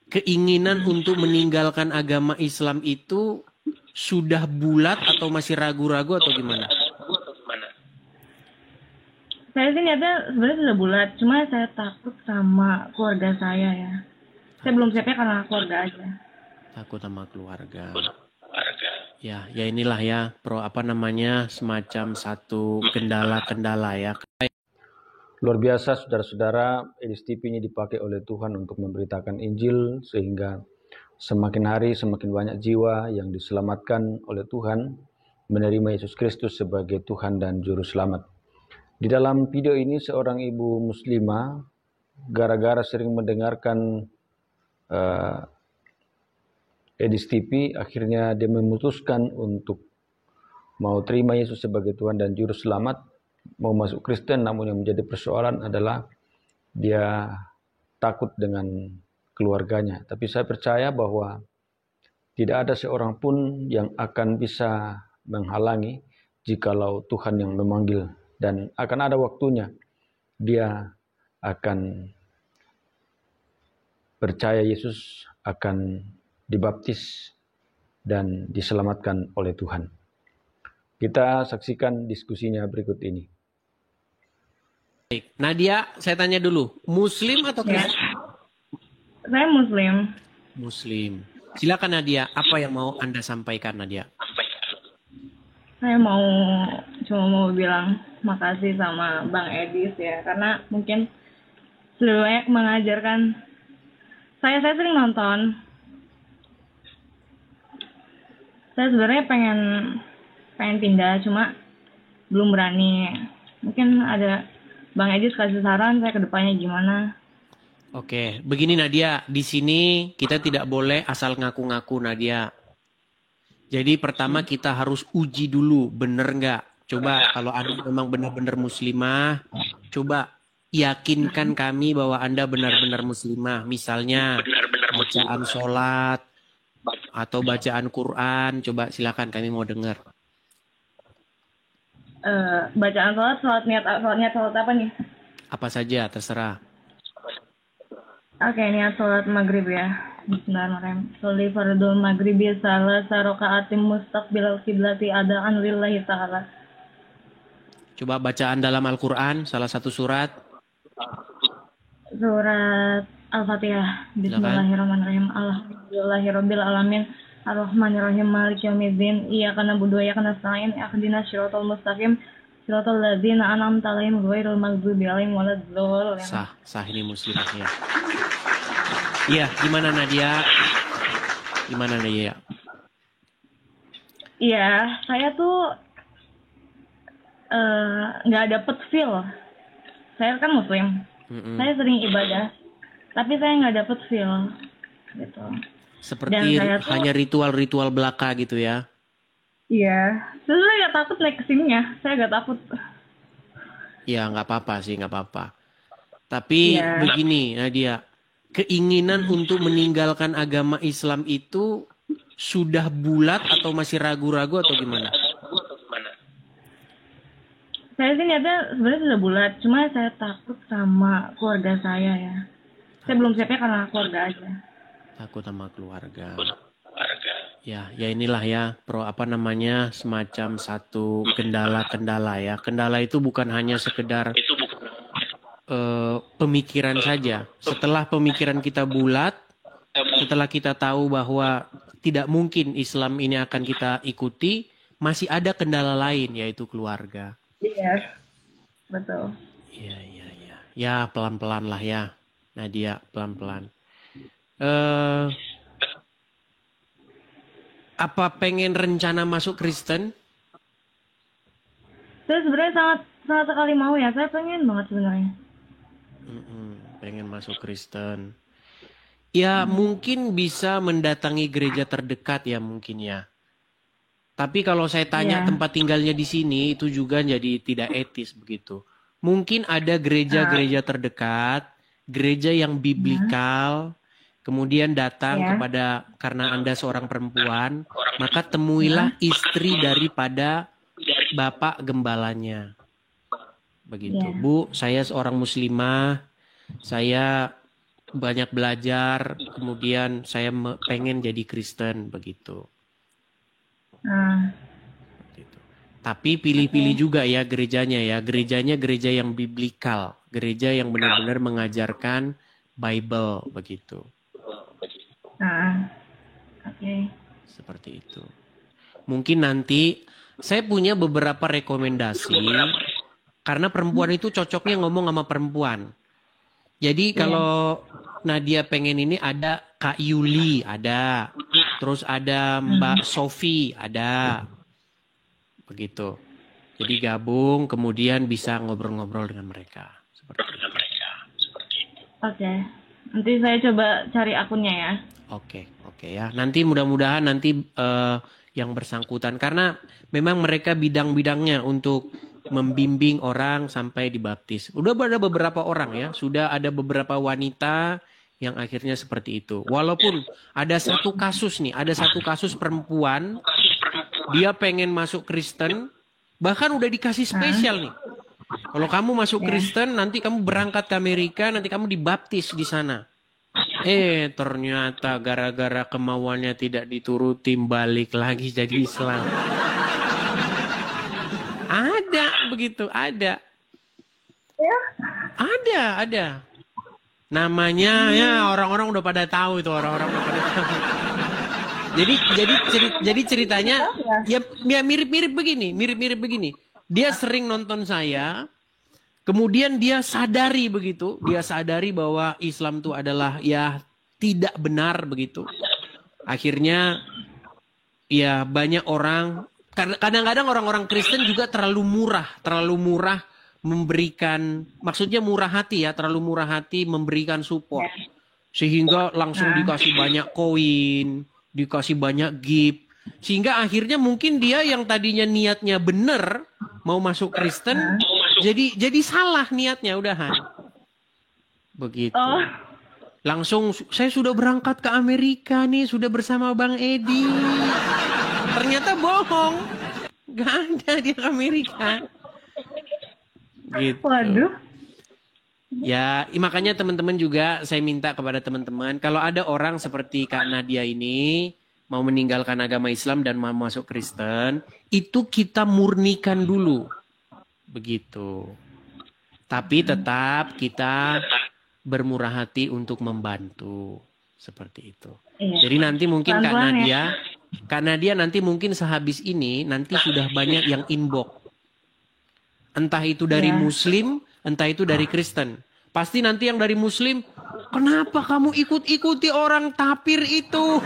keinginan untuk meninggalkan agama Islam itu sudah bulat atau masih ragu-ragu atau gimana? Saya sih niatnya sebenarnya sudah bulat, cuma saya takut sama keluarga saya ya. Saya belum siapnya karena keluarga aja. Takut sama keluarga. Ya inilah ya, semacam satu kendala-kendala ya. Luar biasa saudara-saudara, Edis TV ini dipakai oleh Tuhan untuk memberitakan Injil sehingga semakin hari semakin banyak jiwa yang diselamatkan oleh Tuhan menerima Yesus Kristus sebagai Tuhan dan Juru Selamat. Di dalam video ini seorang ibu muslimah gara-gara sering mendengarkan Edis TV, akhirnya dia memutuskan untuk mau terima Yesus sebagai Tuhan dan Juru Selamat, mau masuk Kristen, namun yang menjadi persoalan adalah dia takut dengan keluarganya. Tapi saya percaya bahwa tidak ada seorang pun yang akan bisa menghalangi jikalau Tuhan yang memanggil, dan akan ada waktunya dia akan percaya Yesus, akan dibaptis dan diselamatkan oleh Tuhan. Kita saksikan diskusinya berikut ini. Baik, Nadia, saya tanya dulu, Muslim atau Kristen? Saya Muslim. Muslim. Silakan Nadia, apa yang mau Anda sampaikan Nadia? Saya cuma mau bilang makasih sama Bang Edis ya, karena mungkin lebih banyak mengajarkan. Saya sering nonton. Saya sebenarnya pengen pindah, cuma belum berani. Mungkin ada Bang Edis kasih saran saya ke depannya gimana. Oke, begini Nadia, di sini kita tidak boleh asal ngaku-ngaku Nadia. Jadi pertama kita harus uji dulu, bener nggak? Coba kalau Anda memang benar-benar muslimah, coba yakinkan kami bahwa Anda benar-benar muslimah. Misalnya bacaan sholat atau bacaan Quran, coba silakan kami mau dengar. Bacaan sholat niat sholat apa nih? Apa saja, terserah. Oke, niat sholat maghrib ya. Bismillahirrahmanirrahim. Sholli fardhu maghribi salasa raka'atin mustaqbilal qiblati adaan lillahi ta'ala. Coba bacaan dalam Al-Quran, salah satu surat. Surat Al-Fatihah. Bismillahirrahmanirrahim. Alhamdulillahirabbil alamin. Ar-Rahmanirrahim. Maliki yaumiddin. Iyyaka na'budu wa iyyaka nasta'in. Ihdinas siratal mustaqim. Siratal ladzina an'amta 'alaihim ghairil maghdubi 'alaihim waladdallin. Sah ini muslimahnya. Iya, gimana Nadia? Iya, saya tuh nggak dapet feel. Saya kan muslim. Saya sering ibadah, tapi saya nggak dapet feel gitu. Seperti hanya ritual-ritual belaka gitu ya? Iya, terus saya nggak takut naik kesininya. Saya nggak takut. Ya nggak apa-apa sih, nggak apa-apa. Tapi begini Nadia, keinginan untuk meninggalkan agama Islam itu sudah bulat atau masih ragu-ragu atau gimana? Saya sih niatnya sebenarnya sudah bulat, cuma saya takut sama keluarga saya ya. Saya belum siapnya karena keluarga aja. Takut sama keluarga. Ya inilah ya, semacam satu kendala-kendala ya. Kendala itu bukan hanya sekedar pemikiran saja. Setelah pemikiran kita bulat, setelah kita tahu bahwa tidak mungkin Islam ini akan kita ikuti, masih ada kendala lain yaitu keluarga. Iya, betul. Iya. Ya pelan-pelan lah ya, Nadia, pelan-pelan. Apa pengen rencana masuk Kristen? Saya sebenarnya sangat sekali mau ya. Saya pengen banget sebenarnya. Pengen masuk Kristen. Ya mungkin bisa mendatangi gereja terdekat ya mungkin ya. Tapi kalau saya tanya tempat tinggalnya di sini itu juga jadi tidak etis begitu. Mungkin ada gereja-gereja terdekat, gereja yang biblikal, kemudian datang karena Anda seorang perempuan, maka temuilah istri daripada bapak gembalanya. Begitu. Bu, saya seorang muslimah, saya banyak belajar, kemudian saya pengen jadi Kristen begitu. Gitu. Tapi pilih-pilih juga ya gerejanya ya. Gerejanya gereja yang biblikal, gereja yang benar-benar mengajarkan Bible begitu. Seperti itu. Mungkin nanti saya punya beberapa rekomendasi karena perempuan itu cocoknya ngomong sama perempuan. Jadi kalau Nadia pengen ini ada Kak Yuli ada, terus ada Mbak Sofi ada, begitu. Jadi gabung kemudian bisa ngobrol-ngobrol dengan mereka. Seperti itu. Oke, nanti saya coba cari akunnya ya. Oke ya. Nanti mudah-mudahan nanti yang bersangkutan karena memang mereka bidang-bidangnya untuk membimbing orang sampai dibaptis. Udah ada beberapa orang ya, sudah ada beberapa wanita yang akhirnya seperti itu. Walaupun ada satu kasus perempuan, dia pengen masuk Kristen, bahkan udah dikasih spesial nih. Kalau kamu masuk Kristen, nanti kamu berangkat ke Amerika, nanti kamu dibaptis di sana. Ternyata gara-gara kemauannya tidak dituruti, balik lagi jadi Islam. Ada begitu, ada. Ada. Namanya ya orang-orang udah pada tahu itu, orang-orang udah pada tahu. Jadi ceritanya ya mirip-mirip begini. Dia sering nonton saya, kemudian dia sadari begitu, bahwa Islam itu adalah ya tidak benar begitu. Akhirnya ya banyak orang, kadang-kadang orang-orang Kristen juga terlalu murah memberikan, maksudnya murah hati ya, terlalu murah hati memberikan support. Sehingga langsung dikasih banyak koin, dikasih banyak gift. Sehingga akhirnya mungkin dia yang tadinya niatnya benar mau masuk Kristen, jadi salah niatnya udahan. Begitu. Langsung saya sudah berangkat ke Amerika nih, sudah bersama Bang Edi. Ternyata bohong. Gak ada dia ke Amerika. Gitu. Waduh. Ya, makanya teman-teman juga saya minta kepada teman-teman, kalau ada orang seperti Kak Nadia ini mau meninggalkan agama Islam dan mau masuk Kristen, itu kita murnikan dulu. Begitu. Tapi tetap kita bermurah hati untuk membantu. Seperti itu. Jadi nanti mungkin Kak Nadia nanti mungkin sehabis ini nanti sudah banyak yang inbox. Entah itu dari Muslim, entah itu dari Kristen. Pasti nanti yang dari Muslim, kenapa kamu ikut-ikuti orang tapir itu?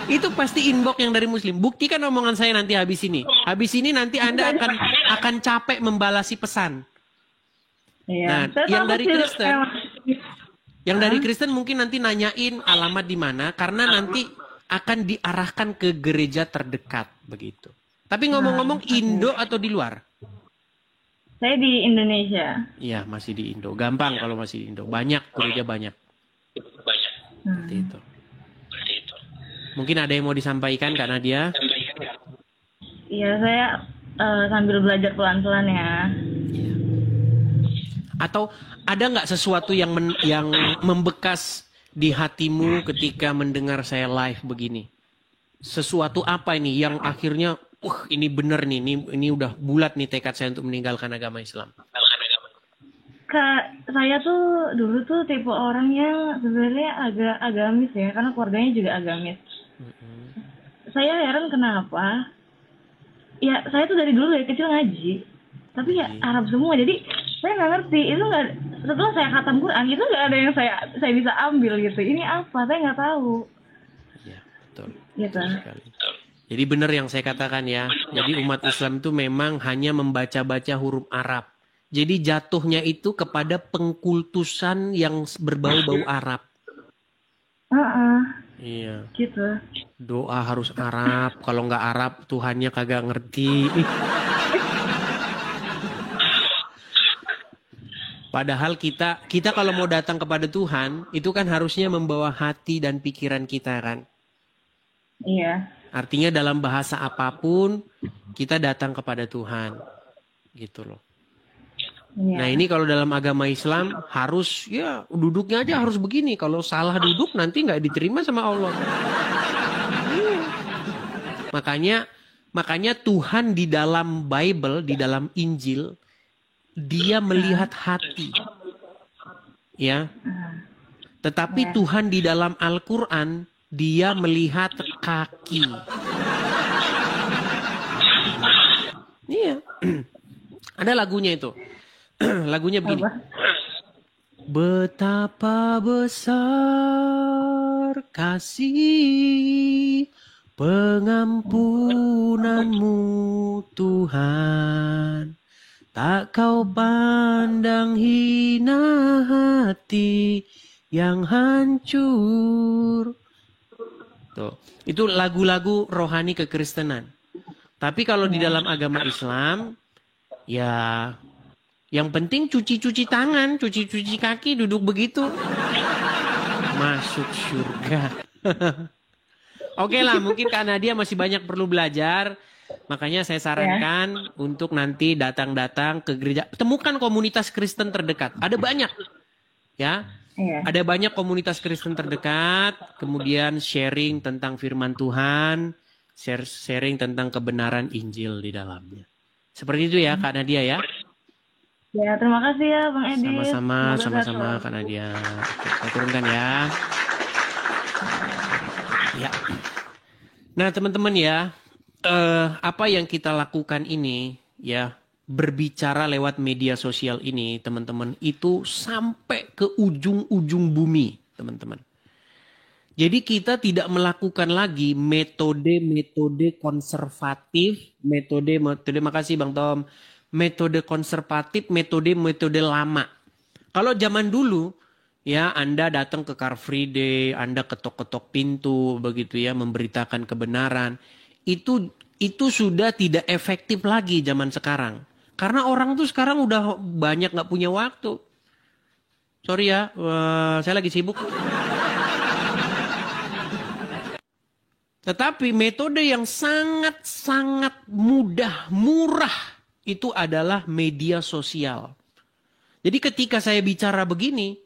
Itu pasti inbox yang dari Muslim. Buktikan omongan saya nanti habis ini. Habis ini nanti Anda akan capek membalasi pesan. Nah, yang dari Kristen mungkin nanti nanyain alamat di mana, karena nanti akan diarahkan ke gereja terdekat begitu. Tapi ngomong-ngomong, Indo atau di luar? Saya di Indonesia. Iya, masih di Indo. Gampang kalau masih di Indo. Banyak, gereja banyak. Seperti itu. Mungkin ada yang mau disampaikan, Kak Nadia? Iya, saya sambil belajar pelan-pelan ya. Iya. Atau ada nggak sesuatu yang membekas di hatimu ketika mendengar saya live begini? Sesuatu apa ini yang akhirnya ini bener nih, ini udah bulat nih tekad saya untuk meninggalkan agama Islam. Kak, saya tuh dulu tuh tipe orang yang sebenarnya agak agamis ya, karena keluarganya juga agamis. Saya heran kenapa, ya saya tuh dari dulu dari kecil ngaji, tapi ya Arab semua, jadi saya nggak ngerti, itu nggak, setelah saya khatam Quran, itu nggak ada yang saya bisa ambil gitu, ini apa, saya nggak tahu. Iya, betul. Gitu. Jadi benar yang saya katakan ya. Jadi umat Islam itu memang hanya membaca-baca huruf Arab. Jadi jatuhnya itu kepada pengkultusan yang berbau-bau Arab. Iya. Gitu. Doa harus Arab. Kalau nggak Arab, Tuhannya kagak ngerti. Padahal kita kalau mau datang kepada Tuhan, itu kan harusnya membawa hati dan pikiran kita kan. Iya. Artinya dalam bahasa apapun kita datang kepada Tuhan. Gitu loh. Iya. Nah ini kalau dalam agama Islam harus ya duduknya aja harus begini. Kalau salah duduk nanti nggak diterima sama Allah. Iya. Makanya Tuhan di dalam Bible, di dalam Injil, dia melihat hati. Ya. Tetapi Tuhan di dalam Al-Quran, dia melihat kaki. Iya. Ada lagunya itu. Lagunya begini. Betapa besar kasih pengampunanmu Tuhan. Tak kau pandang hina hati yang hancur. Tuh, itu lagu-lagu rohani kekristenan. Tapi kalau di dalam agama Islam, ya yang penting cuci-cuci tangan, cuci-cuci kaki, duduk begitu. Masuk surga. Oke lah, mungkin Kak Nadia masih banyak perlu belajar. Makanya saya sarankan untuk nanti datang-datang ke gereja. Temukan komunitas Kristen terdekat. Ada banyak. Ya. Ada banyak komunitas Kristen terdekat. Kemudian sharing tentang firman Tuhan. Sharing tentang kebenaran Injil di dalamnya. Seperti itu ya Kak Nadia ya. Ya, terima kasih ya Bang Edi. Sama-sama Kak Nadia. Oke, saya turunkan ya. Ya. Nah, teman-teman ya, apa yang kita lakukan ini ya, berbicara lewat media sosial ini, teman-teman, itu sampai ke ujung-ujung bumi, teman-teman. Jadi kita tidak melakukan lagi metode-metode konservatif, makasih Bang Tom, metode konservatif, metode lama. Kalau zaman dulu, ya Anda datang ke Car Free Day, Anda ketok-ketok pintu, begitu ya, memberitakan kebenaran. Itu sudah tidak efektif lagi zaman sekarang. Karena orang tuh sekarang udah banyak nggak punya waktu. Sorry ya, saya lagi sibuk. Tetapi metode yang sangat-sangat mudah, murah, itu adalah media sosial. Jadi ketika saya bicara begini,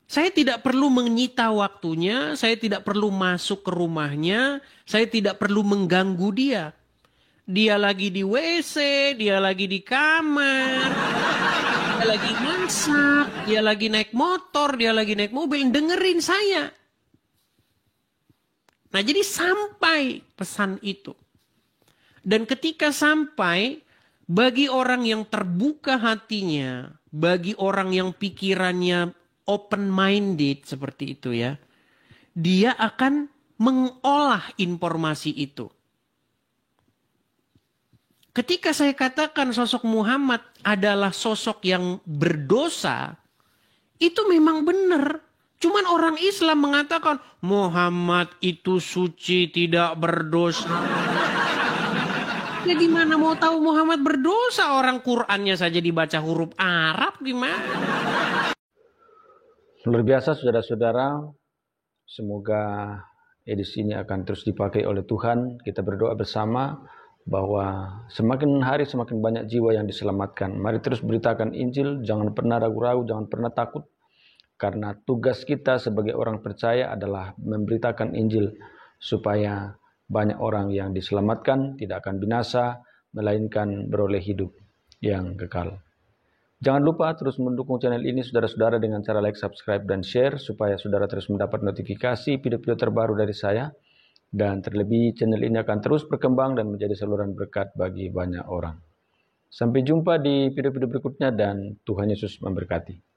saya tidak perlu menyita waktunya, saya tidak perlu masuk ke rumahnya, saya tidak perlu mengganggu dia. Dia lagi di WC, dia lagi di kamar, dia lagi masak, dia lagi naik motor, dia lagi naik mobil, dengerin saya. Nah jadi sampai pesan itu. Dan ketika sampai, bagi orang yang terbuka hatinya, bagi orang yang pikirannya open-minded seperti itu ya, dia akan mengolah informasi itu. Ketika saya katakan sosok Muhammad adalah sosok yang berdosa, itu memang benar. Cuman orang Islam mengatakan Muhammad itu suci, tidak berdosa. Ya gimana mau tahu Muhammad berdosa? Orang Qur'annya saja dibaca huruf Arab gimana? Luar biasa saudara-saudara. Semoga edisi ini akan terus dipakai oleh Tuhan. Kita berdoa bersama bahwa semakin hari semakin banyak jiwa yang diselamatkan. Mari terus beritakan Injil, jangan pernah ragu-ragu, jangan pernah takut. Karena tugas kita sebagai orang percaya adalah memberitakan Injil supaya banyak orang yang diselamatkan, tidak akan binasa, melainkan beroleh hidup yang kekal. Jangan lupa terus mendukung channel ini saudara-saudara dengan cara like, subscribe, dan share supaya saudara terus mendapat notifikasi video-video terbaru dari saya. Dan terlebih channel ini akan terus berkembang dan menjadi saluran berkat bagi banyak orang. Sampai jumpa di video-video berikutnya dan Tuhan Yesus memberkati.